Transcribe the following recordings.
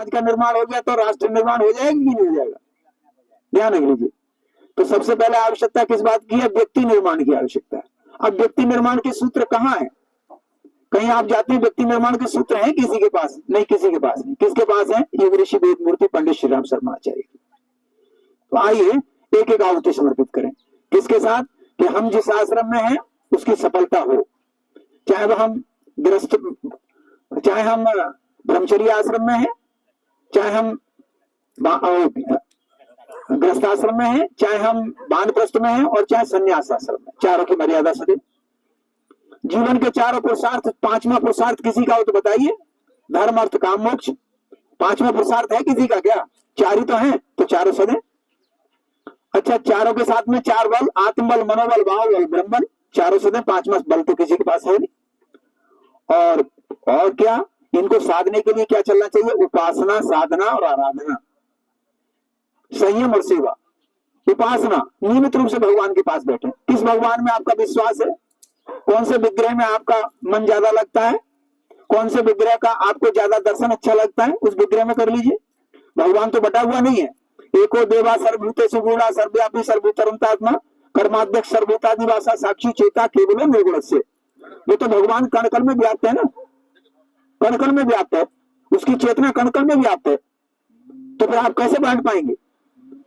समाज का निर्माण हो गया तो राष्ट्र निर्माण हो जाएगा कि नहीं हो जाएगा? ध्यान रख लीजिए। तो सबसे पहले आवश्यकता किस बात की है? व्यक्ति निर्माण की आवश्यकता है। अब व्यक्ति निर्माण के सूत्र कहाँ है? कहीं आप जाते हैं व्यक्ति निर्माण के सूत्र हैं किसी के पास? नहीं, किसी के पास नहीं। किसके पास है? योग ऋषि वेद मूर्ति पंडित श्री राम शर्मा आचार्य। तो आइए एक एक आहुति समर्पित करें। किसके साथ? कि हम जिस आश्रम में हैं उसकी सफलता हो, चाहे वह हम गृहस्थ, चाहे हम ब्रह्मचर्य आश्रम में हैं, चाहे हम गृहस्थ आश्रम में हैं, चाहे हम वानप्रस्थ में हैं, और चाहे संन्यास आश्रम में, चारों की मर्यादा सदैव। जीवन के चारों पुरुषार्थ, पांचवा पुरुषार्थ किसी का हो तो बताइए? धर्म अर्थ काम मोक्ष, पांचवा पुरुषार्थ है किसी का क्या? चार ही तो है, तो चारों सदैव। अच्छा, चारों के साथ में चार बल, आत्मबल, मनोबल, भावबल, ब्रह्मबल, चारों सदैव। पांचवा बल तो किसी के पास है नहीं। और क्या? इनको साधने के लिए क्या चलना चाहिए? उपासना, साधना और आराधना, संयम और सेवा। उपासना, नियमित रूप से भगवान के पास बैठे। किस भगवान में आपका विश्वास है? कौन से विग्रह में आपका मन ज्यादा लगता है? कौन से विग्रह का आपको ज्यादा दर्शन अच्छा लगता है? उस विग्रह में कर लीजिए। भगवान तो बटा हुआ नहीं है। एको देवा सर्वभूतेषु गुणा सर्वव्यापी सर्वभूतात्मा कर्माध्यक्ष सर्वभूतादिवासा साक्षी चेता केवल निर्गुण से। ये तो भगवान कण कण में व्याप्त है ना, कण कण में व्याप्त है, उसकी चेतना कण कण में व्याप्त है। तो फिर आप कैसे बांट पाएंगे?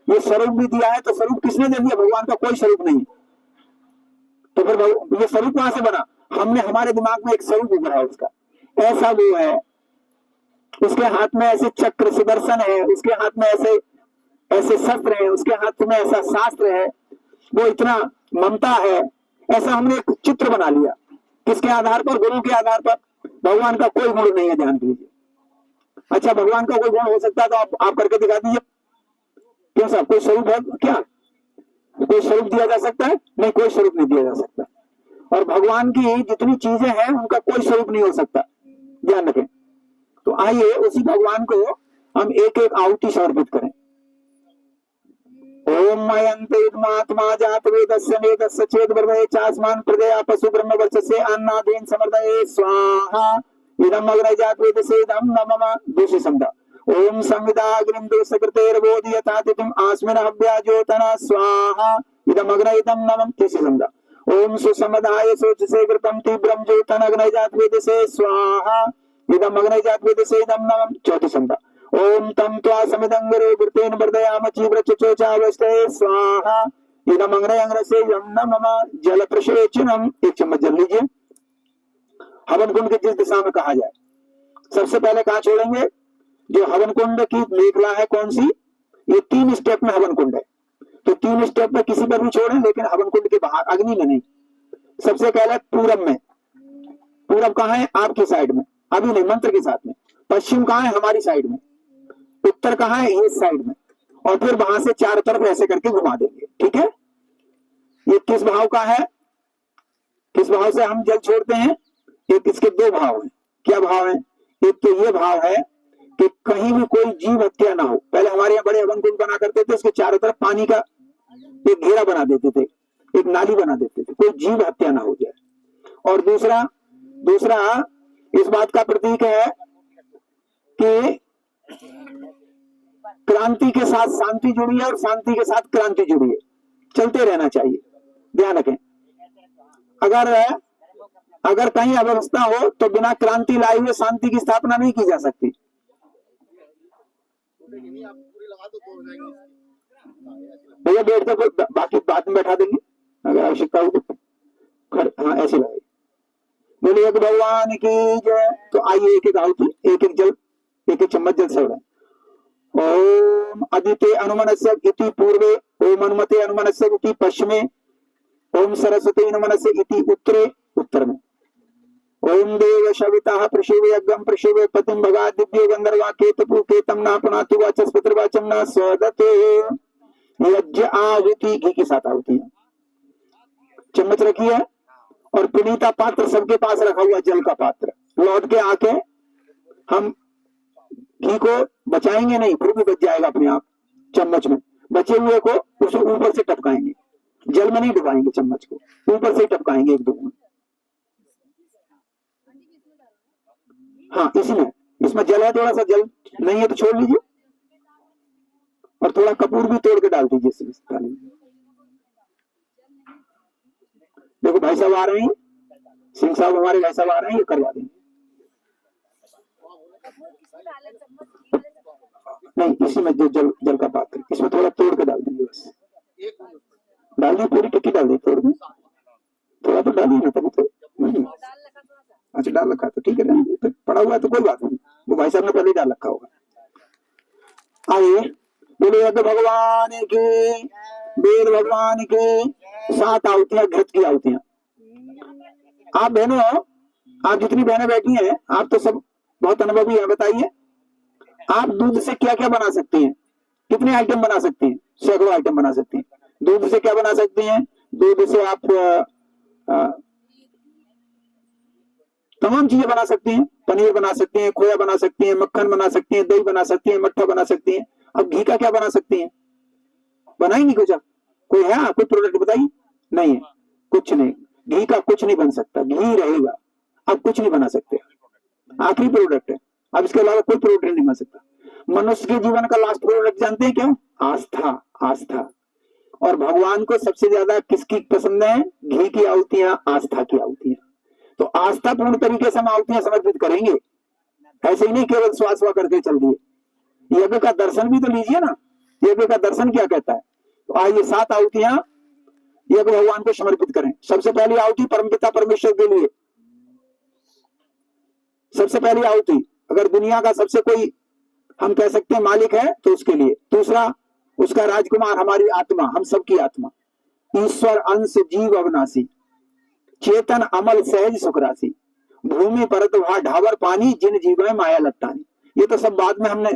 ये स्वरूप भी दिया है तो स्वरूप किसने दे दिया? भगवान का कोई स्वरूप नहीं। तो फिर ये स्वरूप कहां से बना? हमने, हमारे दिमाग में एक स्वरूप उभरा है उसका, ऐसा वो है, उसके हाथ में ऐसे चक्र सुदर्शन है, उसके हाथ में ऐसे ऐसे शस्त्र है, उसके हाथ में ऐसा शास्त्र है, वो इतना ममता है। ऐसा हमने एक चित्र बना लिया। किसके आधार पर? गुरु के आधार पर। भगवान का कोई गुण नहीं है, ध्यान दीजिए। अच्छा, भगवान का कोई गुण हो सकता है तो आप करके दिखा दीजिए। क्यों साहब, कोई स्वरूप है क्या? कोई स्वरूप दिया जा सकता है? नहीं, कोई स्वरूप नहीं दिया जा सकता। और भगवान की जितनी चीजें हैं उनका कोई स्वरूप नहीं हो सकता, ध्यान रखें। तो आइए उसी भगवान को हम एक एक आहुति समर्पित करें। ओम मयंतमात्मा जात वेदस्य वेदस्य चेद ब्रह्मे चास्मान प्रदया पशु ब्रह्म वर्चसे अन्नादेन समर्दये स्वाहा इदम अग्रे जात वेदसे इदम नमः। दूसरी संध्या। ओम संविदाग्निम दोषकृतेर्बोधयतातिथिम आस्मिन हव्याज्योतना स्वाहा इदम अग्रे इदम नमः। तीसरी संध्या। ओम सुसमदाय सोचसे कृतम तीव्रम ज्योतन अग्ने जात वेदसे स्वाहा इदम अग्ने जात वेदसे इदम नमः। चौथी संध्या। ओम तम त्वा समिदंगरे वृतेन वर्धयाम चीव्रचोचावस्ते स्वाहा इदम अग्ने अंग्रसे यम नमः। जल प्रसेचनम, एक चम्मच जल लीजिए। हवन कुंड की जिस दिशा में कहा जाए, सबसे पहले कहाँ छोड़ेंगे? जो हवन कुंड की मेखला है कौन सी? ये 3 स्टेप में हवन कुंड है, तो 3 स्टेप में किसी पर भी छोड़ें, लेकिन हवन कुंड के बाहर, अग्नि में नहीं। सबसे पहले पूरब में। पूरब कहाँ है? आपकी साइड में, अभी नहीं, मंत्र के साथ में। पश्चिम कहाँ है? हमारी साइड में। उत्तर कहाँ है? इस साइड में। और फिर वहां से चारों तरफ ऐसे करके घुमा देंगे, ठीक है? ये किस भाव का है? किस भाव से हम जल छोड़ते हैं? एक इसके 2 भाव हैं। क्या भाव है? एक तो ये भाव है कि कहीं भी कोई जीव हत्या ना हो। पहले हमारे यहाँ बड़े हवन कुंड बना करते थे, उसके चारों तरफ पानी का एक घेरा बना देते थे, एक नाली बना देते थे, कोई जीव हत्या ना हो जाए। और दूसरा इस बात का प्रतीक है कि क्रांति के साथ शांति जुड़ी है और शांति के साथ क्रांति जुड़ी है, चलते रहना चाहिए, ध्यान रखें। अगर कहीं अव्यवस्था हो तो बिना क्रांति लाए हुए शांति की स्थापना नहीं की जा सकती। भैया बैठ जाओ, बाकी बाद में बैठा देंगे अगर आवश्यकता हो तो। हाँ, ऐसे लगाइए। बोलिए भगवान की जय। तो आइए एक एक आहुति, एक एक जल, एक एक चम्मच जल से। ओम अदिते अनुमनस्य इति पूर्वे, ओम अनुमते अनुमनस्य इति पश्चिमे, ओम सरस्वती अनुमनस्य इति उत्तरे, उत्तर में। ओम देव शविता प्रशिवे यज्ञम प्रशिवे पतिम भगा दिव्य गंधर्वा केतु केतम ना पुनातु वाचस्पति वाचम ना स्वदते। यज्ञ आहुति घी के साथ आहुति है। चम्मच रखी है और पुनीता पात्र सबके पास रखा हुआ, जल का पात्र। लौट के आके हम घी को बचाएंगे नहीं, फिर भी बच जाएगा अपने आप। चम्मच में बचे हुए को उसे ऊपर से टपकाएंगे, जल में नहीं डुबाएंगे, चम्मच को ऊपर से टपकाएंगे 1-2 बूंद। हाँ, इसमें इसमें जल है, थोड़ा सा जल नहीं है तो छोड़ लीजिए, और थोड़ा कपूर भी तोड़ के डाल दीजिए इसमें थाली में। देखो भाई साहब आ रहे हैं, सिंह साहब हमारे भाई साहब आ रहे हैं, ये करवा देंगे। नहीं, इसी में जो जल का पात्र, इसमें थोड़ा तोड़ के डाल देंगे, बस डाल दी, पूरी टिक्की डाल दी, तोड़ दी, थोड़ा तो डाली ना, तभी तो। अच्छा डाल रखा तो ठीक है, तो पड़ा हुआ है तो कोई बात नहीं, वो भाई साहब ने पहले डाल रखा होगा। आइए बोले यज्ञ भगवान के, वेद भगवान के, 7 आहुतियां घृत की आहुतियां। आप बहनों, आप जितनी बहनें बैठी हैं, आप तो सब बहुत अनुभवी हैं, बताइए आप दूध से क्या क्या बना सकती हैं, कितने आइटम बना सकती हैं? सैकड़ों आइटम बना सकती हैं। दूध से क्या बना सकती हैं? दूध से आप तमाम चीजें बना सकती हैं, पनीर बना सकती हैं, खोया बना सकती हैं, मक्खन बना सकती हैं, दही बना सकती हैं, मट्ठा बना सकती हैं। अब घी का क्या बना सकती हैं? बनाएंगी कुछ? अब कोई है कोई प्रोडक्ट बताइए? नहीं है, कुछ नहीं, घी का कुछ नहीं बन सकता, घी रहेगा, अब कुछ नहीं बना सकते, आखिरी प्रोडक्ट है, अब इसके अलावा कोई प्रोडक्ट नहीं बन सकता। मनुष्य के जीवन का लास्ट प्रोडक्ट जानते हैं क्या? आस्था। आस्था। और भगवान को सबसे ज्यादा किसकी पसंद है? घी की आहुतियां, आस्था की आहुतियां। तो आस्था पूर्ण तरीके से हम आहुतियां समर्पित करेंगे, ऐसे ही नहीं केवल स्वास्वा करके चल दिए। यज्ञ का दर्शन भी तो लीजिए ना, यज्ञ का दर्शन क्या कहता है। तो आइए 7 आहुतियां यज्ञ भगवान को समर्पित करें। सबसे पहली आहुति परमपिता परमेश्वर के लिए, सबसे पहली आहुति, अगर दुनिया का सबसे कोई हम कह सकते हैं मालिक है तो उसके लिए। दूसरा, उसका राजकुमार हमारी आत्मा, हम सबकी आत्मा, ईश्वर अंश जीव अविनाशी, चेतन अमल सहज सुख राशि, भूमि परत भा ढावर पानी, जिन जीव में माया लट्टानी। ये तो सब बाद में हमने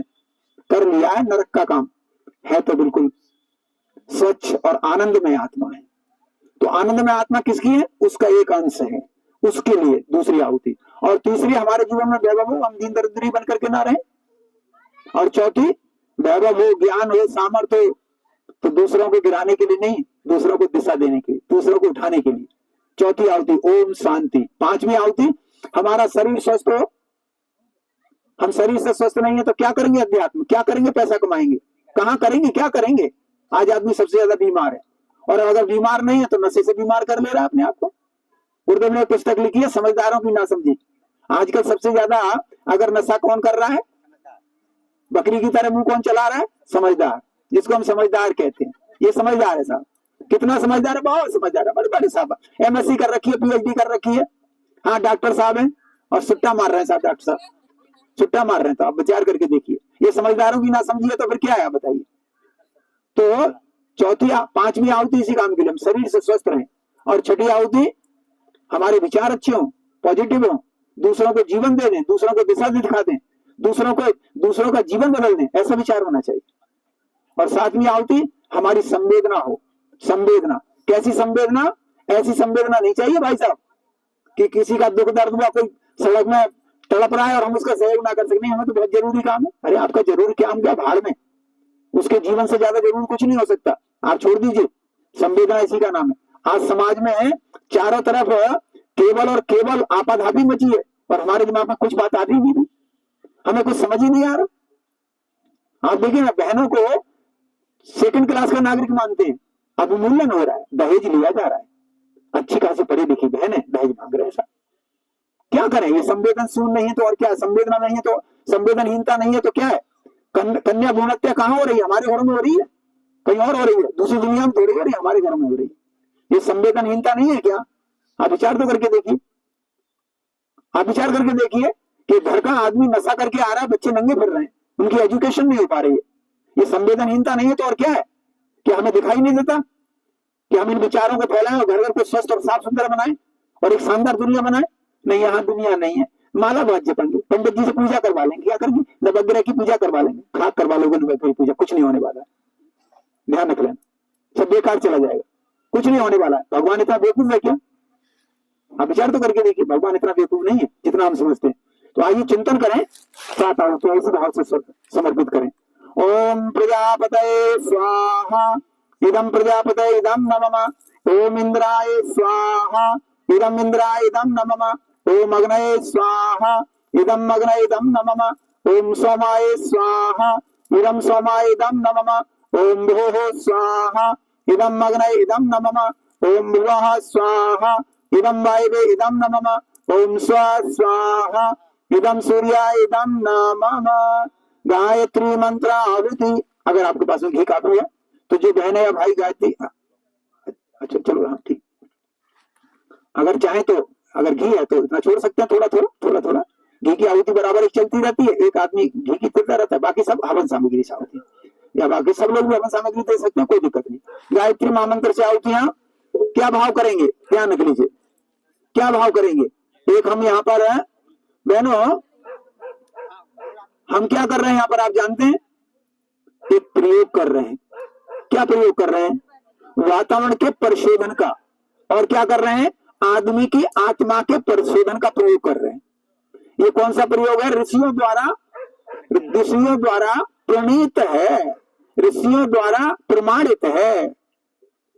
कर लिया है, नरक का काम है तो बिल्कुल स्वच्छ और आनंद में आत्मा है। तो आनंद में आत्मा किसकी है? उसका एक अंश है, उसके लिए दूसरी आहुति। और तीसरी, हमारे जीवन में वैभव हो, हम दीन दरिद्री बन करके ना रहे। और चौथी, वैभव हो, ज्ञान हो, सामर्थ्य हो, तो दूसरों को गिराने के लिए नहीं, दूसरों को दिशा देने के लिए, दूसरों को उठाने के लिए। चौथी आहुति ओम शांति। 5वीं आहुति, हमारा शरीर स्वस्थ हो। हम शरीर से स्वस्थ नहीं है तो क्या करेंगे? अध्यात्म। क्या करेंगे? पैसा कमाएंगे। कहाँ करेंगे? क्या करेंगे? आज आदमी सबसे ज्यादा बीमार है, और अगर बीमार नहीं है तो नशे से बीमार कर ले रहा है अपने आप को। गुरुदेव ने पुस्तक लिखी है समझदारों की ना समझी। आजकल सबसे ज्यादा अगर नशा कौन कर रहा है? बकरी की तरह मुंह कौन चला रहा है? समझदार, जिसको हम समझदार कहते हैं। ये समझदार है साहब। कितना समझदार है? बहुत समझदार है, बड़े बड़े साहब, MSc कर रखी है, PhD कर रखी है, हाँ डॉक्टर साहब हैं, और सुट्टा मार रहे हैं साहब, डॉक्टर साहब सुट्टा मार रहे हैं। तो आप विचार करके देखिए, ये समझदारों की ना समझिए तो फिर क्या है बताइए। तो चौथी 5वीं आहुति इसी काम के लिए, हम शरीर से स्वस्थ रहें। और छठी आहुति, हमारे विचार अच्छे हों, पॉजिटिव हों, दूसरों को जीवन दे दें, दूसरों को दिशा दिखा दें, दूसरों का जीवन बदल दें, ऐसा विचार होना चाहिए। और 7वीं आहुति, हमारी संवेदना हो। संवेदना, कैसी संवेदना? ऐसी संवेदना नहीं चाहिए भाई साहब कि किसी का दुख दर्द हुआ, कोई सड़क में तड़प रहा है और हम उसका सहयोग ना कर सके। नहीं, हमें तो बहुत जरूरी काम है। अरे आपका जरूरी काम क्या? भाड़ में, उसके जीवन से ज्यादा जरूरी कुछ नहीं हो सकता, आप छोड़ दीजिए। संवेदना इसी का नाम है। आज समाज में चारों तरफ केवल और केवल आपाधापी मची है, और हमारे दिमाग में कुछ बात आती नहीं, हमें कुछ समझ ही नहीं आ रहा। आप देखिए ना, बहनों को 2nd क्लास का नागरिक मानते हैं, अवमूल्यन हो रहा है, दहेज लिया जा रहा है। अच्छी खासी पढ़ी लिखी बहन है, दहेज मांग रहे हैं। ऐसा क्या करें? ये संवेदनशील नहीं है तो और क्या? संवेदना नहीं है तो, संवेदनहीनता नहीं है तो क्या है? कन्या भ्रूण हत्या कहाँ हो रही है? हमारे घरों में हो रही है, कहीं और हो रही है, दूसरी दुनिया में थोड़ी हो रही है, हमारे घर में हो रही है। ये संवेदनहीनता नहीं है क्या? आप विचार तो करके देखिए, आप विचार करके देखिए कि घर का आदमी नशा करके आ रहा है, बच्चे नंगे फिर रहे हैं, उनकी एजुकेशन नहीं हो पा रही है। ये संवेदनहीनता नहीं है तो और क्या है? कि हमें दिखाई नहीं देता कि हम इन विचारों को फैलाएं और घर घर को स्वस्थ और साफ सुथरा बनाएं और एक शानदार दुनिया बनाएं? नहीं, यहाँ दुनिया नहीं है। माला बात जपेंगे, पंडित जी से पूजा करवा लेंगे, क्या करेंगे? नवग्रह की पूजा करवा लेंगे, खाक करवा लोगे नवग्रह की पूजा, कुछ नहीं होने वाला, ध्यान रख लेना, सब बेकार चला जाएगा, कुछ नहीं होने वाला। भगवान इतना बेवकूफ है क्या? आप विचार तो करके देखिए, भगवान इतना बेवकूफ नहीं है जितना हम समझते हैं। तो आइए चिंतन करें, 7 आहुतियां इसी भाव से समर्पित करें। ओम प्रजापतये स्वाहा, इदम प्रजापतये इदम नमः। ओम इंद्राय स्वाहा, इदम इंद्राय इदम नमः। ओम अग्नये स्वाहा, इदम अग्न इदम नमः ओम सोमाय स्वाहा इदम सोमाय इदम नमः ओम भूः स्वाहा इदम अग्न इदम नमः ओम भुवः स्वाहा इदम वायवे इदम नमः ओम स्व स्वाहा इदम सूर्याय इदम नमः। गायत्री मंत्र आहुति। अगर आपके पास में घी काफी है तो जो बहन है या भाई गायत्री, अच्छा चलो हाँ ठीक, अगर चाहे तो अगर घी है तो इतना छोड़ सकते हैं, थोड़ा थोड़ा थोड़ा थोड़ा। घी की आहुति बराबर एक चलती रहती है, एक आदमी घी की देता रहता है, बाकी सब हवन सामग्री से आहुति, या बाकी सब लोग भी हवन सामग्री दे सकते हैं, कोई दिक्कत नहीं। गायत्री महामंत्र से आहुतियां क्या भाव करेंगे, ध्यान रख लीजिए क्या भाव करेंगे। एक हम यहाँ पर है बहनों, हम क्या कर रहे हैं यहाँ पर आप जानते हैं, एक प्रयोग कर रहे हैं। क्या प्रयोग कर रहे हैं, वातावरण के परिशोधन का, और क्या कर रहे हैं, आदमी की आत्मा के परिशोधन का प्रयोग कर रहे हैं। ये कौन सा प्रयोग है, ऋषियों द्वारा प्रणीत है, ऋषियों द्वारा प्रमाणित है,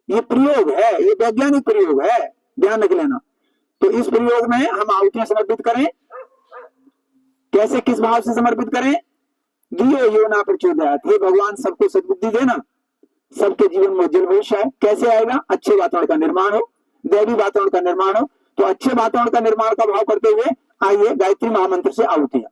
ये प्रयोग है, ये वैज्ञानिक प्रयोग है, ध्यान रख लेना। तो इस प्रयोग में हम आहुतियां समर्पित करें, कैसे किस भाव से समर्पित करें, दियो यो ना प्रचोदयात, हे भगवान सबको सद्बुद्धि देना, सबके जीवन में उज्जवल भविष्य है। कैसे आएगा, अच्छे वातावरण का निर्माण हो, दैवी वातावरण का निर्माण हो। तो अच्छे वातावरण का निर्माण का भाव करते हुए आइए गायत्री महामंत्र से आहुतियां।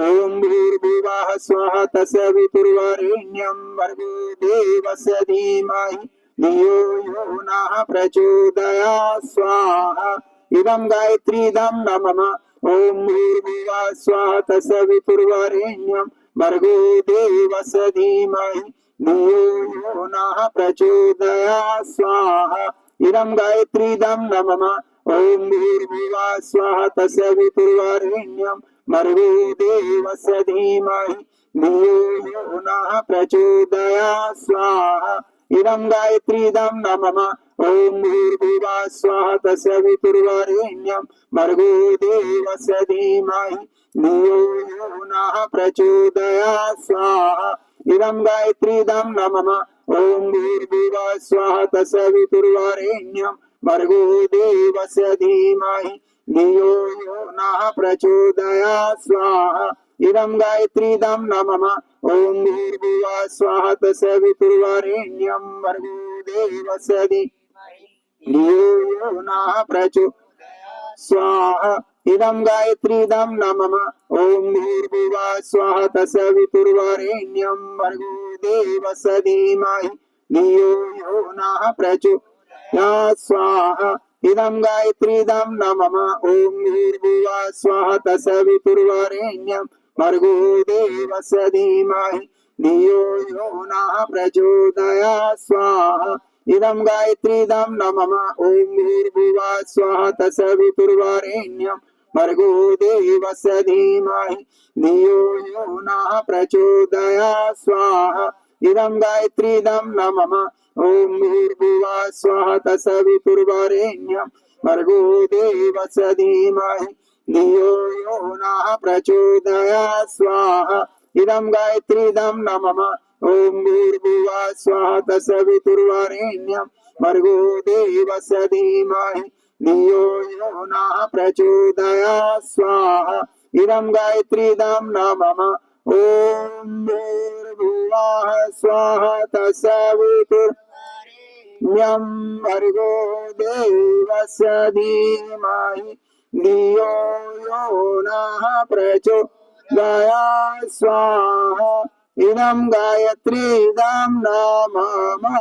ओम भूर्भुवः स्वः तत्सवितुर्वरेण्यं भर्गो देवस्य धीमहि धियो यो नः प्रचोदयात् स्वाहा इदं गायत्रीदं नमः। ओम भूर्भुवः स्वः तत्सवितुर्वरेण्यं भर्गो देवस्य धीमहि धियो यो नः प्रचोदयात् स्वाहा इदं गायत्रीदं नमः। ओम भूर्भुवः स्वः तत्सवितुर्वरेण्यं भर्गो देवस्य धीमहि धियो यो नः प्रचोदयात् स्वाहा इदं गायत्रीदं नमः। ओम भूर्भुवः स्वः तत्सवितुर्वरेण्यं भर्गो देवस्य धीमहि धियो यो नः प्रचोदयात् स्वाहा इदं गायत्रीदं नमः। ओम भूर्भुवः स्वः तत्सवितुर्वरेण्यं भर्गो देवस्य धीमहि धियो यो नः प्रचोदयात् स्वाहा इदं गायत्रीदं नमः। ओम भूर्भुवः स्वः तत्सवितुर्वरेण्यं भर्गो देवस्य धीमहि धियो यो नः प्रचोदयात् स्वाहा इदं गायत्रीदं नमः। ओम भूर्भुवः स्वः तत्सवितुर्वरेण्यं भर्गो देवस्य धीमहि धियो यो नः प्रचोदयात् स्वाहा इदं गायत्रीदं नमः। ओम भूर्भुवः स्वः तत्सवितुर्वरेण्यं भर्गो देवस्य धीमहि धियो यो नः प्रचोदयात् स्वाहा इदं गायत्रीदं नमः। ओम भूर्भुवः स्वः तत्सवितुर्वरेण्यं भर्गो देवस्य धीमहि धियो यो नः प्रचोदयात् स्वाहा इदं गायत्रीदं नमः। ओम भूर्भुवः स्वः तत्सवितुर्वरेण्यं भर्गो देवस्य धीमहि धियो यो नः प्रचोदयात् स्वाहा इदं गायत्रीदं नमः। ओम भूर्भुवः स्वः तत्सवितुर्वरेण्यं भर्गो देवस्य धीमहि धियो यो नः प्रचोदयात् स्वाहा इदं गायत्रीदं नमः। ओम भूर्भुवः स्वः तत्सवितुर्वरेण्यं भर्गो देवस्य धीमहि धियो यो नः प्रचोदयात् स्वाहा इदं गायत्रीदं नमः।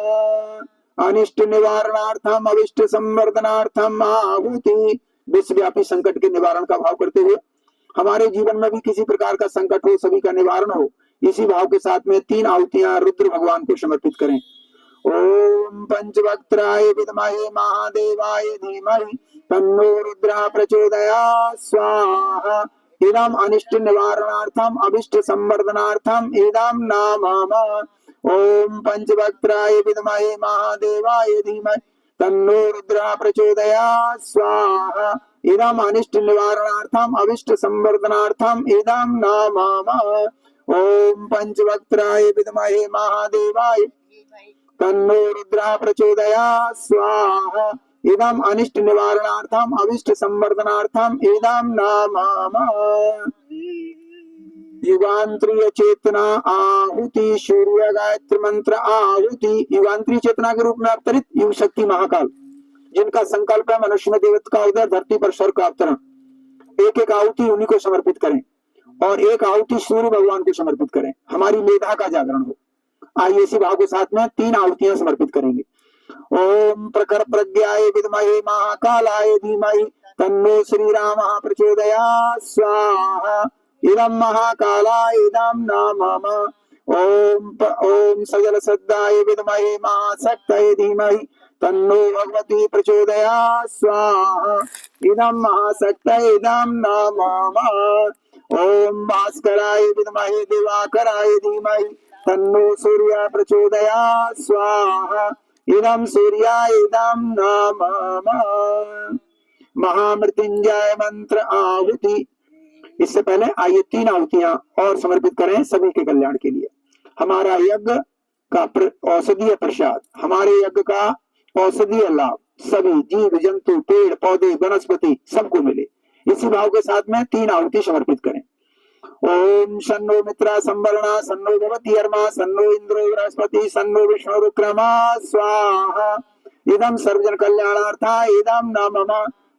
अनिष्ट निवारणार्थम अविष्ट संवर्धनार्थम आहुति। विश्वव्यापी संकट के निवारण का भाव करते हुए हमारे जीवन में भी किसी प्रकार का संकट हो, सभी का निवारण हो, इसी भाव के साथ में 3 आहुतियां रुद्र भगवान को समर्पित करें। ओम पंचवक्त्राय विद्महे महादेवाय धीमहि तन्नो रुद्रः प्रचोदयात् स्वाहा इदं अनिष्ट निवारणार्थम अभिष्ट संवर्धनार्थम इदं नमः। ओम पंचवक्त्राय विद्महे महादेवाय धीमहि तन्नो रुद्रः प्रचोदयात् स्वाहा इदं अनिष्ट निवारणार्थम अभिष्ट संवर्धनार्थम इदं नमः। ओम पंचवक्त्राय विद्महे महादेवाय तन्नो रुद्रः प्रचोदयात् स्वाहा इदम अनिष्ट निवारणार्थम अविष्ट संवर्धनार्थम इदम नाम युगांतरीय चेतना आहुति सूर्य गायत्री मंत्र आहुति। युगांतरीय चेतना के रूप में अवतरित युग शक्ति महाकाल, जिनका संकल्प है मनुष्य में देवत्व का उदय, धरती पर स्वर्ग का अवतरण। एक एक आहुति उन्हीं को समर्पित करें और एक आहुति सूर्य भगवान को समर्पित करें, हमारी मेधा का जागरण हो। आइए इसी भाव के साथ में 3 आहुतियां समर्पित करेंगे। ओम प्रखर प्रज्ञाय विद्महे महाकालाय धीमहि तन्नो श्री रामः प्रचोदयात् स्वाहा। इदं महाकालाय इदं नाम। ओम सजल सद्दाय विद्महे महाशक्तये धीमहि तन्नो भगवती प्रचोदयात् स्वाहा। इदं महाशक्तये इदं नाम। ओम भास्कराय विद्महे दिवाकराय धीमहि तन्नो सूर्य प्रचोदयात् स्वाहा। इदं सूर्याय इदं नाम। महामृत्युंजय मंत्र आहुति। इससे पहले आइए 3 आहुतियां और समर्पित करें सभी के कल्याण के लिए। हमारा यज्ञ का औषधीय प्रसाद, हमारे यज्ञ का औषधीय लाभ सभी जीव जंतु पेड़ पौधे वनस्पति सबको मिले। इसी भाव के साथ में 3 आहुति समर्पित करें। ओम शन्नो मित्रा संवरणा सन्नो भवति अर्मा सन्नो इंद्रो बृहस्पति सन्नो विष्णु रुक्रमा स्वाहा। इदं सर्वजन कल्याणार्थाय इदं नाम।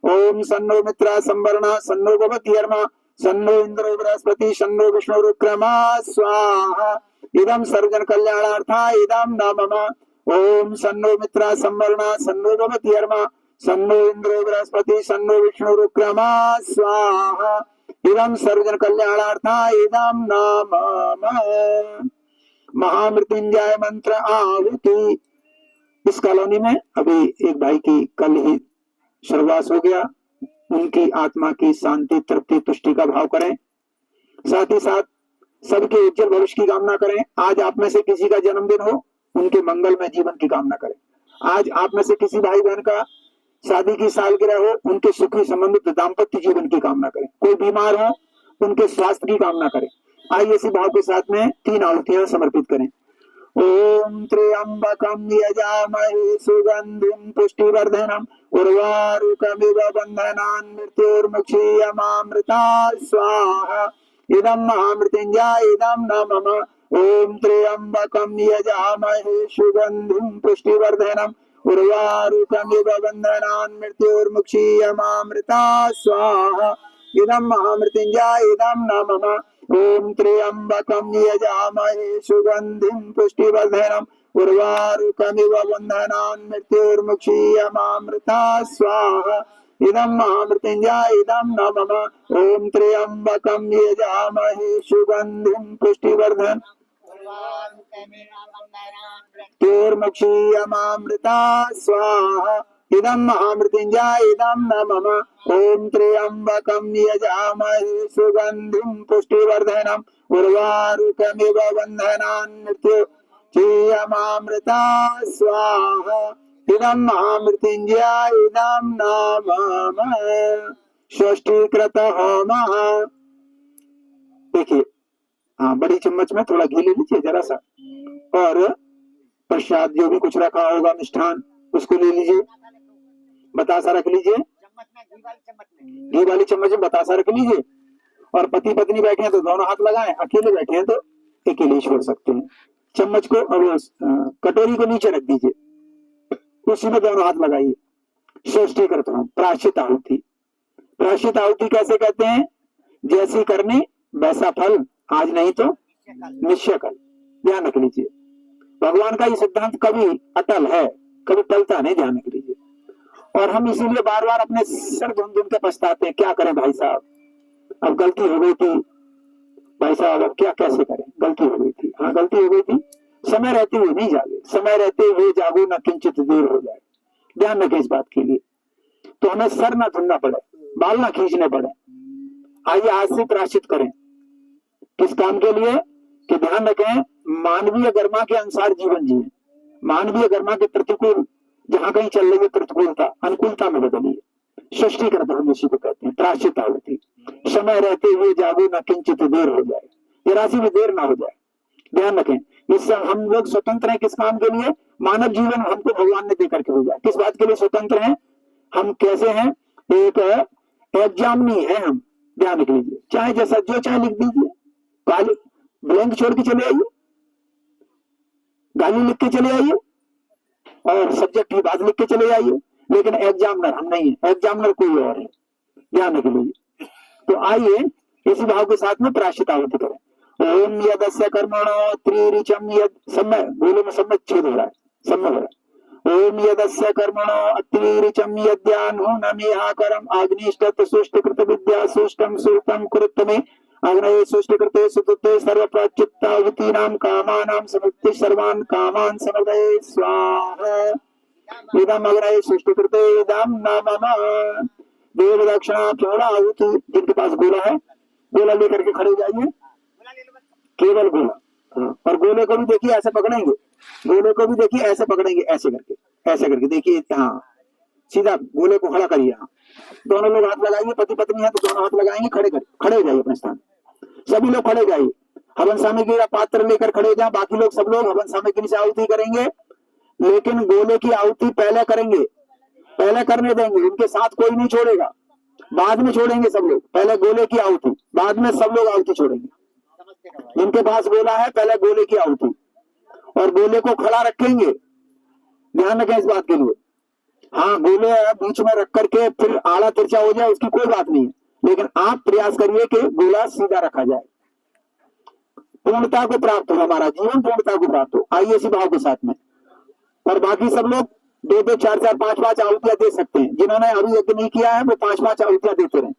ओम शन्नो मित्रा संवरणा सन्नो भवति अर्मा सन्नो इंद्रो बृहस्पति सन्नो विष्णु रुक्रमा स्वाहा। इदं सर्वजन कल्याणार्थाय इदं नाम। ओम शन्नो मित्रा संवरणा सन्नो भवति अर्मा सन्नो इंद्रो बृहस्पति सन्नो विष्णु रुक्रमा स्वाहा। इदं सर्वजन कल्याणार्थाय इदं नाम। महामृत्युंजय मंत्र आहुति। इस कॉलोनी में अभी एक भाई की कल ही स्वर्गवास हो गया, उनकी आत्मा की शांति तृप्ति तुष्टि का भाव करें। साथ ही साथ सबके उज्जवल भविष्य की कामना करें। आज आप में से किसी का जन्मदिन हो, उनके मंगलमय जीवन की कामना करें। आज आप में से किसी भाई बहन का शादी की सालगिरह हो, उनके सुखी संबंधित दाम्पत्य जीवन की कामना करें। कोई बीमार हो, उनके स्वास्थ्य की कामना करें। आइए इसी भाव के साथ में 3 आहुतियां समर्पित करें। ओम त्र्यंबकं यजामहे सुगंधिं पुष्टिवर्धनम् उर्वारुकमिव बन्धनान् मृत्योर्मुक्षीयमामृतात् स्वाहा। इदं महामृत्युंजय इदं नाम। ओम त्र्यंबकं यजामहे सुगंधिं पुष्टिवर्धनम् उर्वारुकमिव बन्धनान् मृत्योर्मुक्षीयमामृतात् स्वाहा। इदं महामृत्युंजय इदं नाम। ओम त्र्यंबकं यजामहे सुगंधिं पुष्टिवर्धनम् उर्वारुकमिव बन्धनान् मृत्योर्मुक्षीयमामृतात् स्वाहा। इदं महामृत्युंजय इदं नाम। ओम त्र्यंबकं यजामहे सुगंधिं पुष्टिवर्धनम् मृत्योर्मुक्षीयमामृतात् स्वाहा। इदं महामृत्युंजय इदं नाम। ओम त्र्यंबकं यजामहे सुगंधिं पुष्टिवर्धनम् उर्वारुकमिव बन्धनान् मृत्योर्मुक्षीयमामृतात् स्वाहा। इदं महामृत्युंजय इदं नाम। षष्ठीकृत होमः। देखिए, हाँ, बड़ी चम्मच में थोड़ा घी ले लीजिए जरा सा, और प्रसाद जो भी कुछ रखा होगा मिष्ठान उसको ले लीजिए। बतासा रख लीजिए, घी वाली चम्मच में बतासा रख लीजिए। और पति पत्नी बैठे हैं तो दोनों हाथ लगाएं, अकेले बैठे हैं तो अकेले छोड़ सकते हैं। चम्मच को और कटोरी को नीचे रख दीजिए, उसी में दोनों हाथ लगाइए। षष्ठी करता हूँ प्रायश्चित आहुति। प्रायश्चित आहुति कैसे कहते हैं? जैसी करनी वैसा फल, आज नहीं तो निश्चय कल। ध्यान रख लीजिए, भगवान का ये सिद्धांत कभी अटल है, कभी टलता नहीं। ध्यान रख लीजिए। और हम इसीलिए बार बार अपने सर धुन धुन के पछताते हैं। क्या करें भाई साहब, अब गलती हो गई थी भाई साहब, अब क्या कैसे करें, गलती हो गई थी। हाँ, गलती हो गई थी। समय रहते हुए नहीं जागे, समय रहते हुए जागो न किंचित देर हो जाए। ध्यान रखें इस बात के लिए। तो हमें सर ना धुनना पड़े, बाल ना खींचने पड़े। आइए आज से प्रायश्चित करें। किस काम के लिए? कि ध्यान रखें, मानवीय गरिमा के अनुसार जीवन जिए। मानवीय गरिमा के प्रतिकूल जहां कहीं चल रही है प्रतिकूलता, अनुकूलता में बदलिए। षष्ठी करते हम इसी को कहते हैं प्रायश्चित आहुति। समय रहते हुए जागो न किंचित देर हो जाए, जरा सी भी देर ना हो जाए। ध्यान रखें, इससे हम लोग स्वतंत्र हैं। किस काम के लिए? मानव जीवन हमको भगवान ने देकर के हो जाए। किस बात के लिए स्वतंत्र हैं? हम कैसे हैं, एक एग्जाम नहीं है हम, ध्यान रख लीजिए। चाहे जैसा जो चाहे लिख दीजिए, गाली ब्लैंक छोड़ के चले आइए, गाली लिख के चले आइए और सब्जेक्ट की बात लिख के चले आइए, लेकिन एग्जामिनर हम नहीं है, एग्जामिनर कोई और है, ध्यान रख लीजिए। तो आइए इसी भाव के साथ में प्रायश्चित आहुति करें। ओम यदस्य कर्मणो त्रिरिचम यद, समय बोलो में समय छेद हो रहा है, समय हो रहा है। ओम यदस्य कर्मणो अत्रिरिचम यद्यान्हूनमिहाकरम अग्निष्टत् सुष्टकृत विद्या सुष्टम सुरतम कुरुत्तमे अग्नये सुष्टकृते सुतुते सर्वप्रचित्ताहुतीनां कामानां समुक्ति सर्वान् कामान् समदये स्वाहा। इदम अग्नये सुष्टकृते इदम न मम देव दक्षिणा थोड़ा आहुति। जिनके पास गोला है गोला लेकर के खड़े जाइए, केवल गोला। और गोले को भी देखिए ऐसे पकड़ेंगे, गोले को भी देखिए ऐसे पकड़ेंगे, ऐसे करके देखिए, हाँ सीधा गोले को खड़ा करिए। हाँ दोनों लोग हाथ लगाएंगे, पति पत्नी है तो दोनों हाथ लगाएंगे, खड़े हो जाइए अपने स्थान, सभी लोग खड़े जाइए। हवन सामग्री का पात्र लेकर खड़े हो जाए, बाकी लोग सब लोग हवन सामग्री से आहुति करेंगे, लेकिन गोले की आहुति पहले करेंगे, पहले करने देंगे, उनके साथ कोई नहीं छोड़ेगा, बाद में छोड़ेंगे सब लोग। पहले गोले की आहुति, बाद में सब लोग आहुति छोड़ेंगे। जिनके पास गोला है पहले गोले की आहुति, और गोले को खड़ा रखेंगे, ध्यान रखें इस बात के लिए। हाँ गोले बीच में रख करके फिर आड़ा तिरछा हो जाए उसकी कोई बात नहीं है, लेकिन आप प्रयास करिए कि गोला सीधा रखा जाए, पूर्णता को प्राप्त हो, हमारा जीवन पूर्णता को प्राप्त हो। आइए इसी भाव के साथ में। और बाकी सब लोग 2-2, 4-4, 5-5 आहुतियां दे सकते हैं। जिन्होंने अभी यज्ञ नहीं किया है वो 5-5 आहुतियां देते रहे,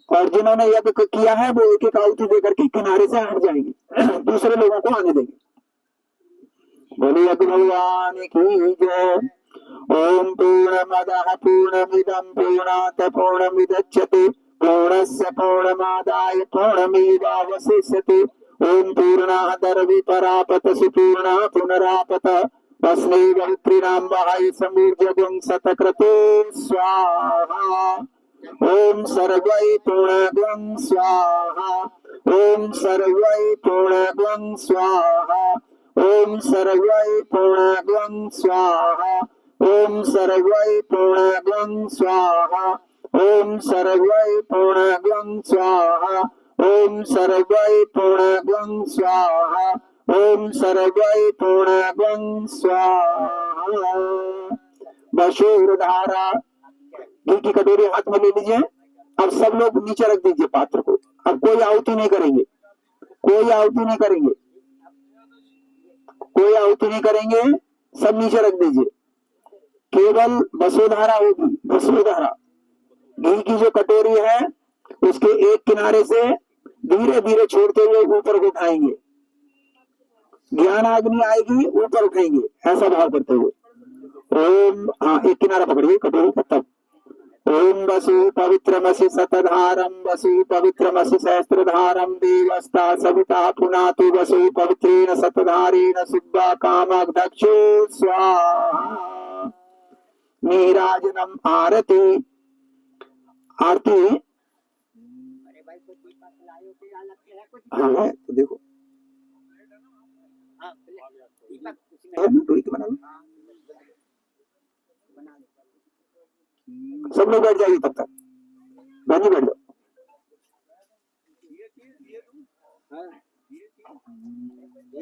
और जिन्होंने यज्ञ किया है वो एक एक आहुति देकर के किनारे से हट जाएंगे, दूसरे लोगों को आने देंगे। बोले यज्ञ भगवान की जय। ओम पूर्णमदः पूर्णमिदं पूर्णात् पूर्णमुदच्यते पूर्णस्य पूर्णमादाय पूर्णमेवावशिष्यते। ओम पूर्णादर विपरापत सुपूर्णा पुनरापत तस्मैव विप्रिणां वहाय समूर्जगं शतक्रतो स्वाहा। ओम सर्वै पूर्णगं स्वाहा। ओम सर्वै पूर्णगं स्वाहा। ओम सर्वै पूर्णगं स्वाहा। ओम सर्वै पूर्णगं स्वाहा। ओम सर्वै पूर्णगं स्वाहा। ओम सर्वै पूर्णगं स्वाहा। ओम सर्वै पूर्णगं स्वाहा। बशूरधारा घी की कटोरी हाथ में ले लीजिए। अब सब लोग नीचे रख दीजिए पात्र को। अब कोई आहुति नहीं करेंगे, कोई आहुति नहीं करेंगे, कोई आहुति नहीं करेंगे, सब नीचे रख दीजिए। केवल वसुधारा होगी, वसुधारा घी की जो कटोरी है उसके एक किनारे से धीरे धीरे छोड़ते हुए ऊपर को उठाएंगे, ज्ञान अग्नि आएगी ऊपर उठाएंगे, ऐसा भाव करते हुए। ओम, हाँ एक किनारा पकड़िए कटोरी का, तब ओम वसु पवित्रमसि शतधारं वसु पवित्रमसि सहस्त्रधारं देवस्ता सविता पुनातु वसु पवित्रेण शतधारेण सुब्बा कामाध्यक्षो स्वाहा। नीराजनम आरती, आरती हाँ है तो देखो बना लो, सब लोग बैठ जाइए तब तक, बहनी बैठ जाओ।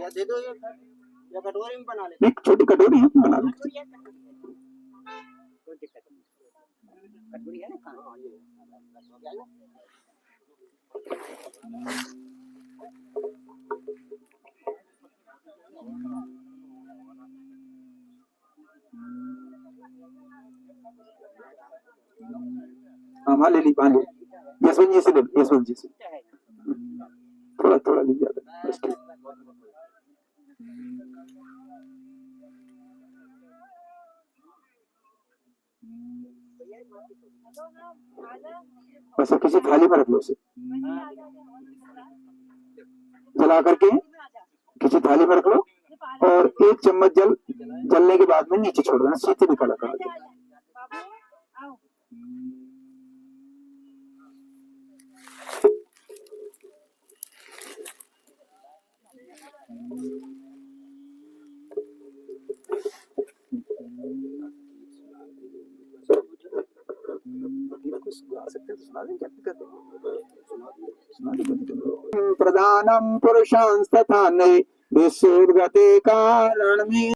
दे दो या कटोरी में बना ले, एक छोटी कटोरी है बना लो, कोई दिक्कत नहीं, कटोरी है ना हाँ ले ली, यशवंत जी से ले, यशवंत जी से थोड़ा थोड़ा ली ज्यादा। बस किसी थाली में रख लो, उसे जला करके किसी थाली में रख लो, और एक चम्मच जल जलने के बाद में नीचे छोड़ देना, सीधे निकाला कर। कुछ गा सकते हैं तो सुना दें, क्या दिक्कत है? प्रधानम पुरुषांस्तथा नहीं विसुर्गते कारण में